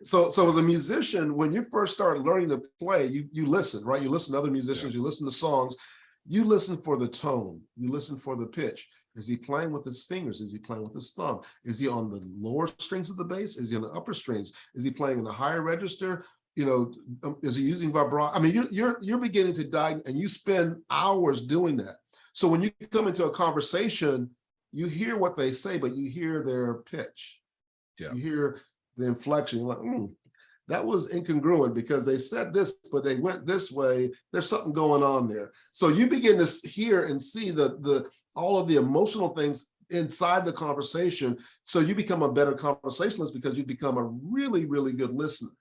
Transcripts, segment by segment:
So as a musician, when you first start learning to play, you listen, right? You listen to other musicians, you listen to songs, you listen for the tone, you listen for the pitch. Is he playing with his fingers? Is he playing with his thumb? Is he on the lower strings of the bass? Is he on the upper strings? Is he playing in the higher register? You know, is he using vibrato? I mean, you're beginning to dive, and you spend hours doing that. So when you come into a conversation, you hear what they say, but you hear their pitch. Yeah. You hear the inflection. You're like, that was incongruent because they said this, but they went this way. There's something going on there. So you begin to hear and see all of the emotional things inside the conversation. So you become a better conversationalist because you become a really, really good listener.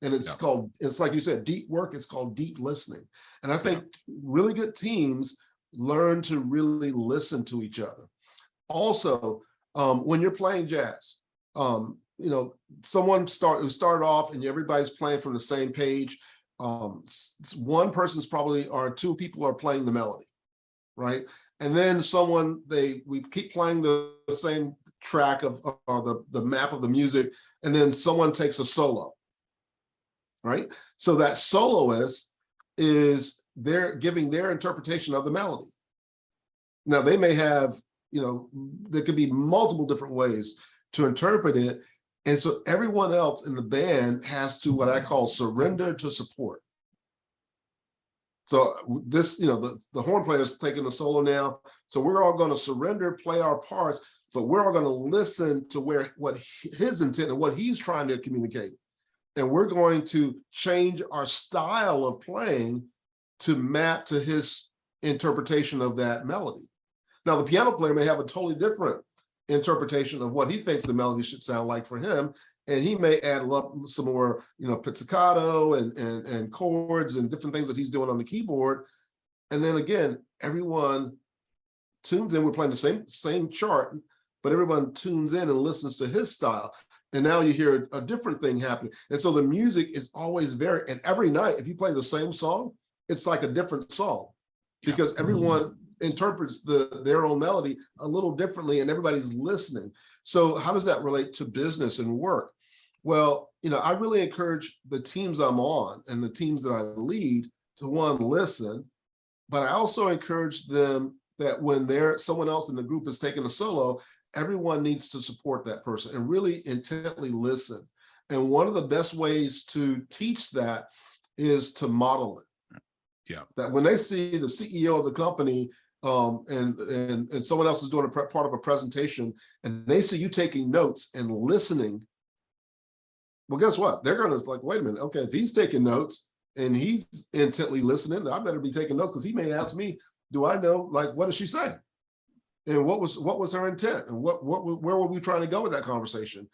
And it's called, it's like you said, deep work. It's called deep listening. And I think really good teams learn to really listen to each other. Also, when you're playing jazz, you know, someone started off and everybody's playing from the same page. One person's probably, or two people are playing the melody, right? And then we keep playing the same track or the map of the music, and then someone takes a solo, right? So that soloist is they're giving their interpretation of the melody. Now they may have, you know, there could be multiple different ways to interpret it. And so everyone else in the band has to, what I call, surrender to support. So this, you know, the horn player is taking the solo now. So we're all going to surrender, play our parts, but we're all going to listen to what his intent and what he's trying to communicate. And we're going to change our style of playing to map to his interpretation of that melody. Now, the piano player may have a totally different interpretation of what he thinks the melody should sound like for him. And he may add up some more, you know, pizzicato and chords and different things that he's doing on the keyboard. And then again, everyone tunes in. We're playing the same chart, but everyone tunes in and listens to his style. And now you hear a different thing happening. And so the music is always and every night, if you play the same song, it's like a different song because everyone interprets their own melody a little differently and everybody's listening. So how does that relate to business and work? Well, you know, I really encourage the teams I'm on and the teams that I lead to, one, listen, but I also encourage them that when someone else in the group is taking a solo, everyone needs to support that person and really intently listen. And one of the best ways to teach that is to model it. Yeah. That when they see the CEO of the company and someone else is doing part of a presentation and they see you taking notes and listening, well, guess what? They're going to like, wait a minute. Okay, if he's taking notes and he's intently listening, I better be taking notes because he may ask me, do I know, like, what did she say? And what was her intent? And where were we trying to go with that conversation?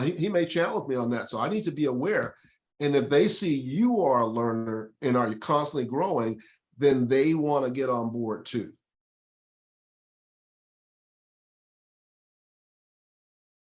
He may challenge me on that. So I need to be aware. And if they see you are a learner and are you constantly growing, then they want to get on board too.